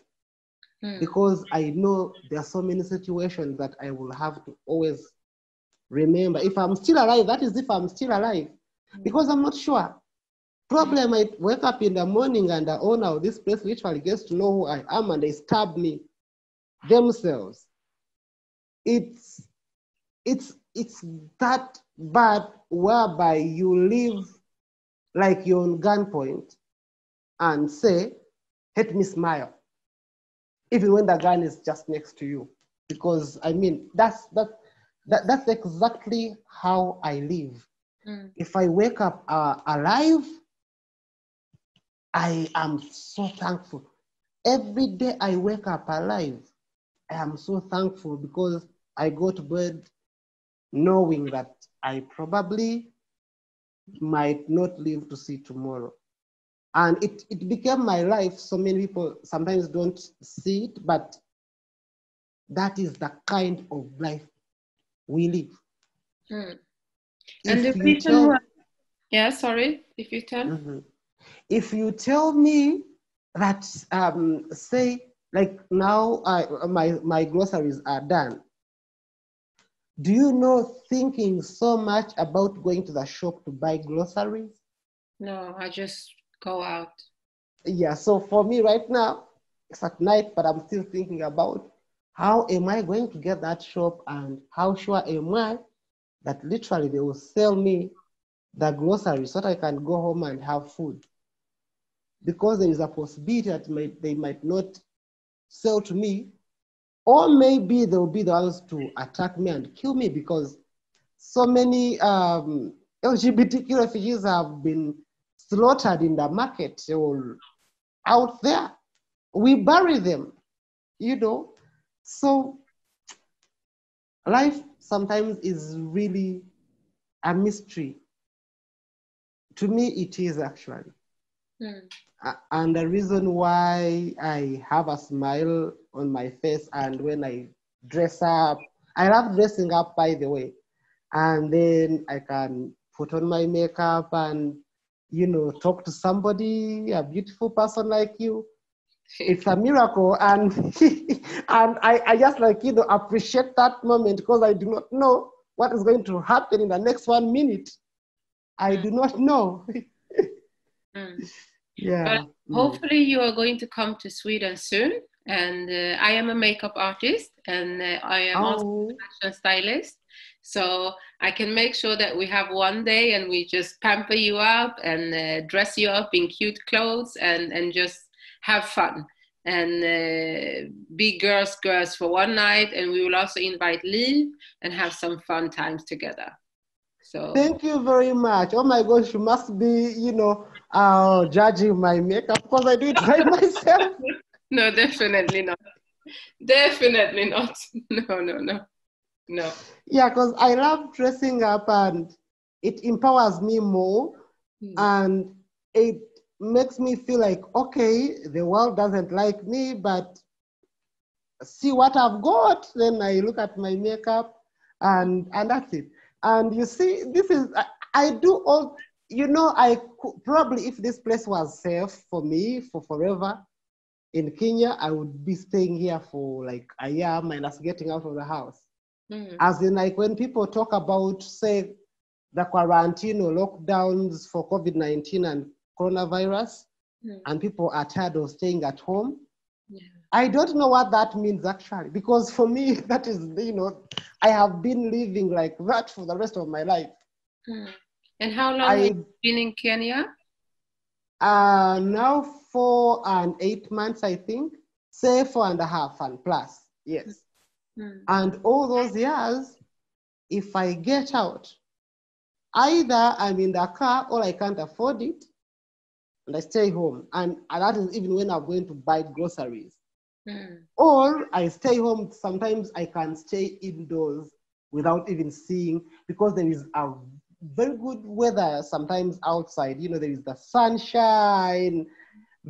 because I know there are so many situations that I will have to always remember. If I'm still alive, that is if I'm still alive, because I'm not sure. Probably I might wake up in the morning and the owner of this place literally gets to know who I am and they stab me themselves. It's that bad, whereby you live like you're on gunpoint and say, "Let me smile," even when the gun is just next to you. Because I mean, that's exactly how I live. If I wake up alive, I am so thankful. Every day I wake up alive, I am so thankful, because I go to bed knowing that I probably might not live to see tomorrow. And it became my life. So many people sometimes don't see it, but that is the kind of life we live. And the If you reason why, tell, yeah, sorry, if you tell. if you tell me that, say, like now, my groceries are done. Do you know, thinking so much about going to the shop to buy groceries? No, I just go out. Yeah, so for me right now, it's at night, but I'm still thinking about how am I going to get that shop, and how sure am I that literally they will sell me the groceries so that I can go home and have food. Because there is a possibility that they might not sell to me, or maybe they will be the ones to attack me and kill me, because so many LGBTQ refugees have been slaughtered in the market or out there. We bury them, you know. So life sometimes is really a mystery. To me, it is actually. And the reason why I have a smile on my face, and when I dress up, I love dressing up, by the way, and then I can put on my makeup and, you know, talk to somebody, a beautiful person like you. It's a miracle. And and I just, like, you know, appreciate that moment, because I do not know what is going to happen in the next 1 minute. I do not know. Yeah. But hopefully you are going to come to Sweden soon. And I am a makeup artist, and I am also a fashion stylist. So I can make sure that we have one day and we just pamper you up and dress you up in cute clothes and just have fun and be girls for one night. And we will also invite Liv and have some fun times together. So thank you very much. Oh my gosh, you must be, you know, judging my makeup, because I do it right myself. No, definitely not. Definitely not. No. Yeah, because I love dressing up, and it empowers me more. And it makes me feel like, okay, the world doesn't like me, but see what I've got. Then I look at my makeup, and that's it. And you see, this is, I do all, you know, I could, probably, if this place was safe for me for forever in Kenya, I would be staying here for like a year minus getting out of the house. As in, like, when people talk about, say, the quarantine or lockdowns for COVID-19 and coronavirus, and people are tired of staying at home, I don't know what that means actually, because for me, that is, you know, I have been living like that for the rest of my life. And how long have you been in Kenya? Now 4 and 8 months, I think. Say 4.5 and plus, yes. And all those years, if I get out, either I'm in the car or I can't afford it, and I stay home. And that is even when I'm going to buy groceries. Or I stay home. Sometimes I can stay indoors without even seeing, because there is a very good weather sometimes outside. You know, there is the sunshine.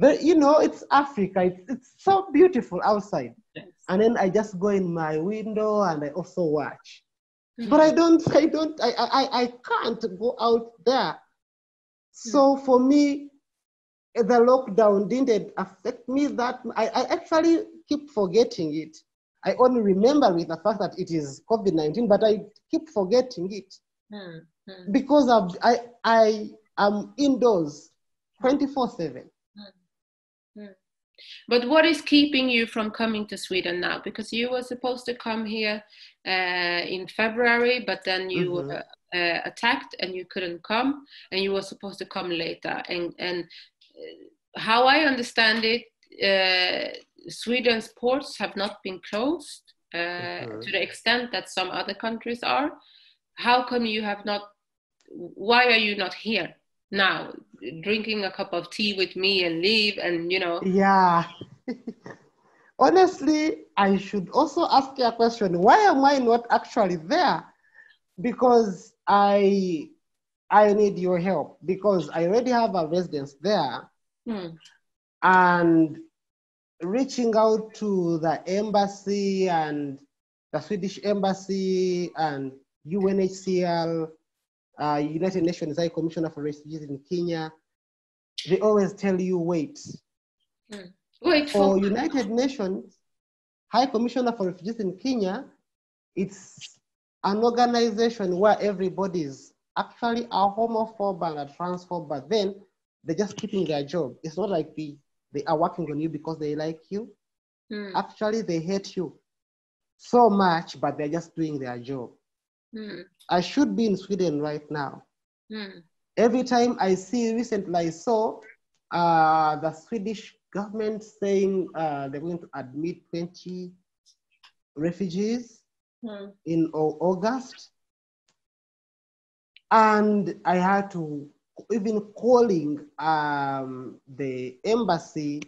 You know, it's Africa. It's so beautiful outside. Yes. And then I just go in my window and I also watch. But I can't go out there. So for me, the lockdown didn't affect me that. I actually keep forgetting it. I only remember with the fact that it is COVID-19, but I keep forgetting it because I am indoors 24/7. But what is keeping you from coming to Sweden now? Because you were supposed to come here in February, but then you were attacked and you couldn't come, and you were supposed to come later. And how I understand it, Sweden's ports have not been closed to the extent that some other countries are. How come you have not? Why are you not here now, drinking a cup of tea with me and leave, and you know? Yeah. Honestly, I should also ask you a question. Why am I not actually there? Because I need your help, because I already have a residence there. And reaching out to the embassy and the Swedish embassy and UNHCR, United Nations High Commissioner for Refugees in Kenya, they always tell you, wait. Wait for United Nations High Commissioner for Refugees in Kenya, it's an organization where everybody is actually a homophobe and a transphobe, but then they're just keeping their job. It's not like they are working on you because they like you. Actually, they hate you so much, but they're just doing their job. I should be in Sweden right now. Every time I see, recently I saw the Swedish government saying they're going to admit 20 refugees in August. And I had to, even calling the embassy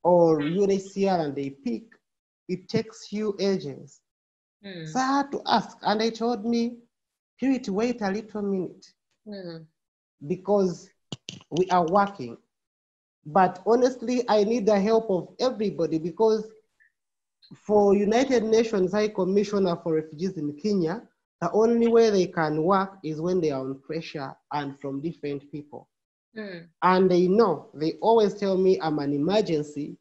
or UNHCR and they pick, it takes few ages. So I had to ask, and they told me, Purity, wait a little minute, because we are working. But honestly, I need the help of everybody, because for United Nations High Commissioner for Refugees in Kenya, the only way they can work is when they are on pressure and from different people. And they know, they always tell me I'm an emergency,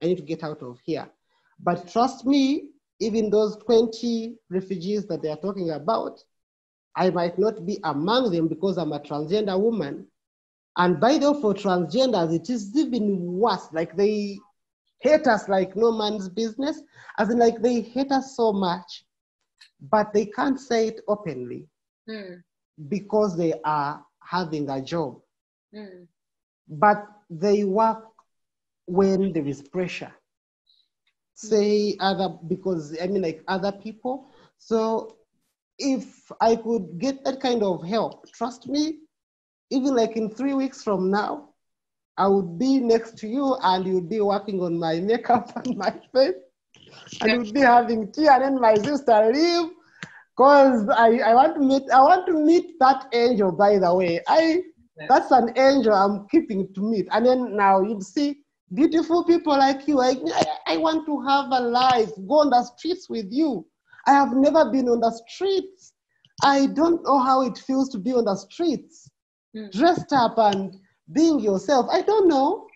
I need to get out of here. But trust me, even those 20 refugees that they are talking about, I might not be among them because I'm a transgender woman. And by the way, for transgenders, it is even worse. Like they hate us like no man's business, as in like they hate us so much, but they can't say it openly because they are having a job. But they work when there is pressure. Say because I mean like other people. So if I could get that kind of help, trust me, even like in 3 weeks from now, I would be next to you and you'd be working on my makeup and my face. And you'd be having tea, and then my sister leave. Because I want to meet that angel, by the way. That's an angel I'm keeping to meet. And then now you'd see beautiful people like you. I want to have a life, go on the streets with you. I have never been on the streets. I don't know how it feels to be on the streets, dressed up and being yourself. I don't know.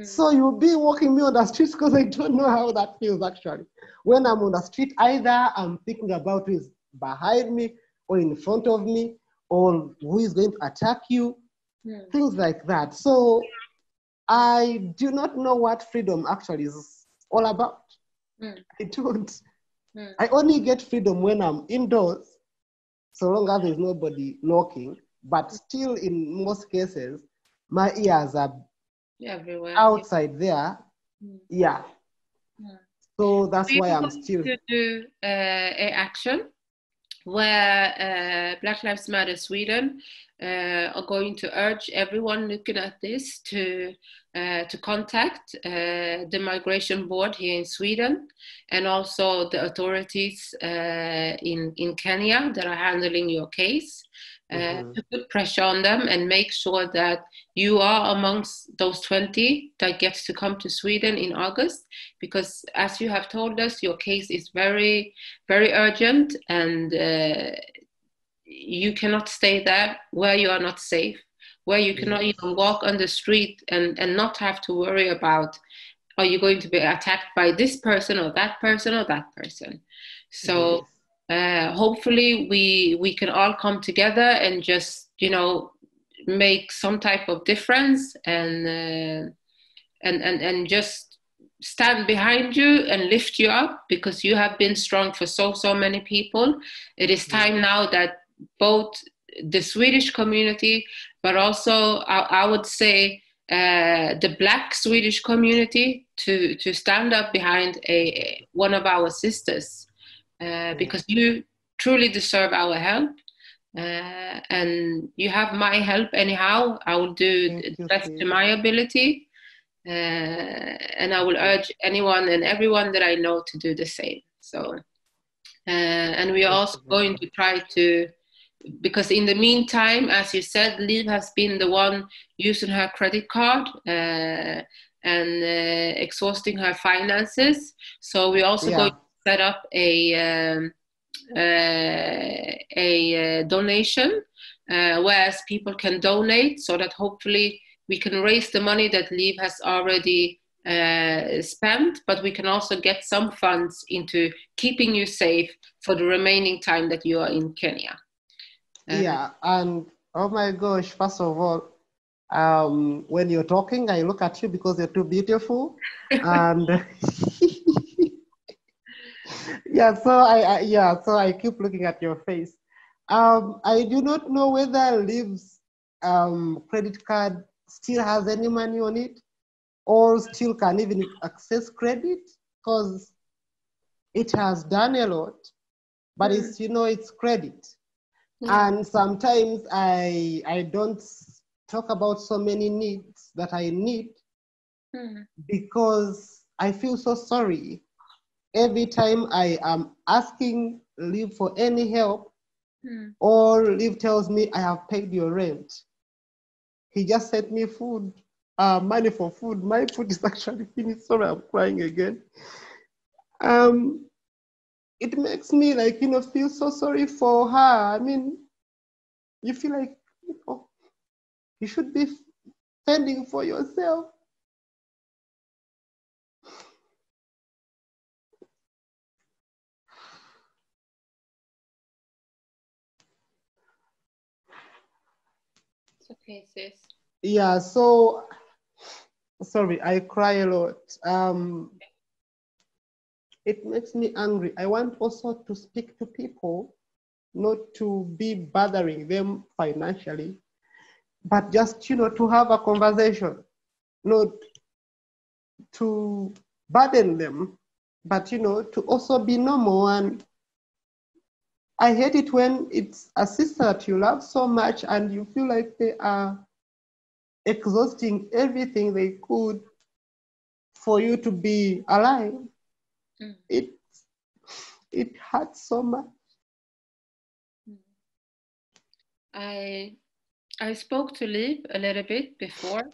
So you'll be walking me on the streets because I don't know how that feels actually. When I'm on the street, either I'm thinking about who is behind me or in front of me or who is going to attack you, things like that. So I do not know what freedom actually is all about. I don't. I only get freedom when I'm indoors, so long as there's nobody knocking, but still in most cases, my ears are everywhere outside there. Yeah. So that's why I'm still to do a action where Black Lives Matter Sweden are going to urge everyone looking at this to contact the migration board here in Sweden and also the authorities in Kenya that are handling your case. To put pressure on them and make sure that you are amongst those 20 that gets to come to Sweden in August, because as you have told us, your case is very, very urgent, and you cannot stay there where you are not safe, where you cannot even walk on the street and not have to worry about, are you going to be attacked by this person or that person or that person? So hopefully we can all come together and just, you know, make some type of difference and just stand behind you and lift you up, because you have been strong for so many people. It is time now that both the Swedish community, but also I would say the Black Swedish community to stand up behind one of our sisters, because you truly deserve our help, and you have my help anyhow. I will do the best to my ability, and I will urge anyone and everyone that I know to do the same. So and we are also going to try to, because in the meantime, as you said, Liv has been the one using her credit card and exhausting her finances. So we're also going to set up a donation whereas people can donate, so that hopefully we can raise the money that Liv has already spent, but we can also get some funds into keeping you safe for the remaining time that you are in Kenya. And oh my gosh, first of all, when you're talking, I look at you because you're too beautiful. And so I keep looking at your face. I do not know whether Liv's credit card still has any money on it, or still can even access credit, because it has done a lot, but it's, you know, it's credit. And sometimes I don't talk about so many needs that I need because I feel so sorry. Every time I am asking Liv for any help, or Liv tells me, I have paid your rent, he just sent me food, money for food. My food is actually finished. Sorry, I'm crying again. It makes me, like, you know, feel so sorry for her. I mean, you feel like, you know, you should be fending for yourself. It's okay, sis. Yeah, so, sorry, I cry a lot. It makes me angry. I want also to speak to people, not to be bothering them financially, but just, you know, to have a conversation, not to burden them, but, you know, to also be normal. And I hate it when it's a sister that you love so much and you feel like they are exhausting everything they could for you to be alive. It hurts so much. I spoke to Liv a little bit before,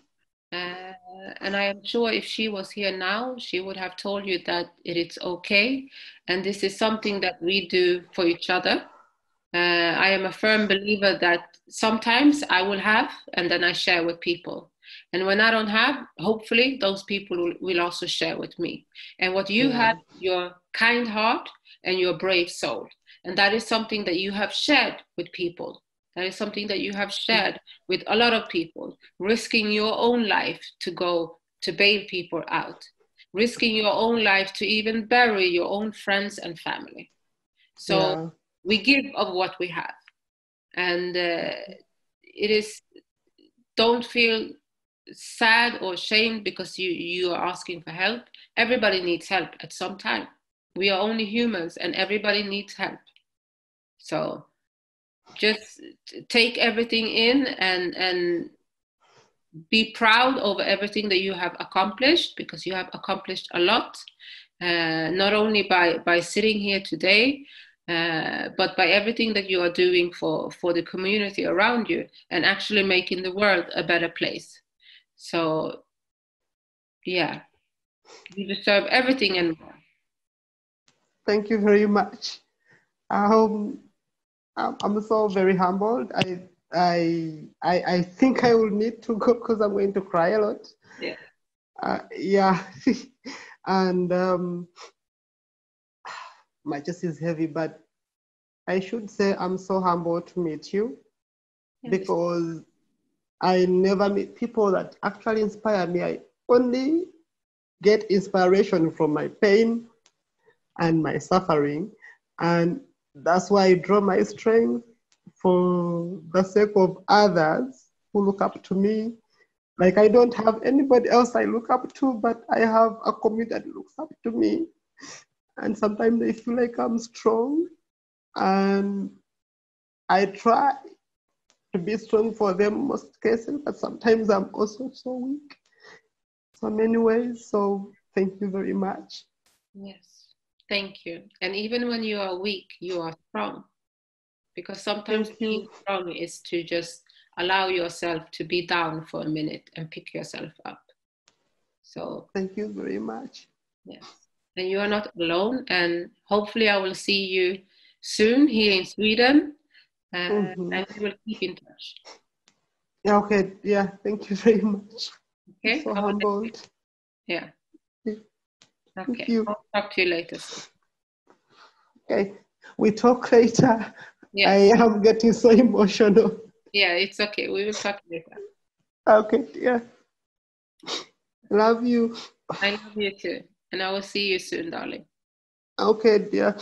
and I am sure if she was here now, she would have told you that it is okay, and this is something that we do for each other. I am a firm believer that sometimes I will have, and then I share with people. And when I don't have, hopefully those people will also share with me. And what you have, your kind heart and your brave soul. And that is something that you have shared with people. That is something that you have shared with a lot of people, risking your own life to go to bail people out, risking your own life to even bury your own friends and family. So we give of what we have. And it is, don't feel sad or ashamed because you are asking for help. Everybody needs help at some time. We are only humans and everybody needs help. So just take everything in and be proud over everything that you have accomplished, because you have accomplished a lot, not only by sitting here today, but by everything that you are doing for the community around you and actually making the world a better place. So, yeah, you deserve everything and more. Thank you very much. I'm so very humbled. I think I will need to go because I'm going to cry a lot. Yeah. And my chest is heavy, but I should say I'm so humbled to meet you, because I never meet people that actually inspire me. I only get inspiration from my pain and my suffering. And that's why I draw my strength for the sake of others who look up to me. Like, I don't have anybody else I look up to, but I have a community that looks up to me. And sometimes they feel like I'm strong. And I try to be strong for them most cases, but sometimes I'm also so weak. So many ways. So thank you very much. Yes, thank you. And even when you are weak, you are strong. Because sometimes being strong is to just allow yourself to be down for a minute and pick yourself up. So thank you very much. Yes, and you are not alone. And hopefully, I will see you soon here in Sweden, and we will keep in touch. Okay. Yeah. Thank you very much. Okay. I'm so humbled. Yeah. Okay. Thank you. I'll talk to you later. Okay. We talk later. Yes. I am getting so emotional. Yeah, it's okay. We will talk later. Okay. Yeah. Love you. I love you too. And I will see you soon, darling. Okay, dear.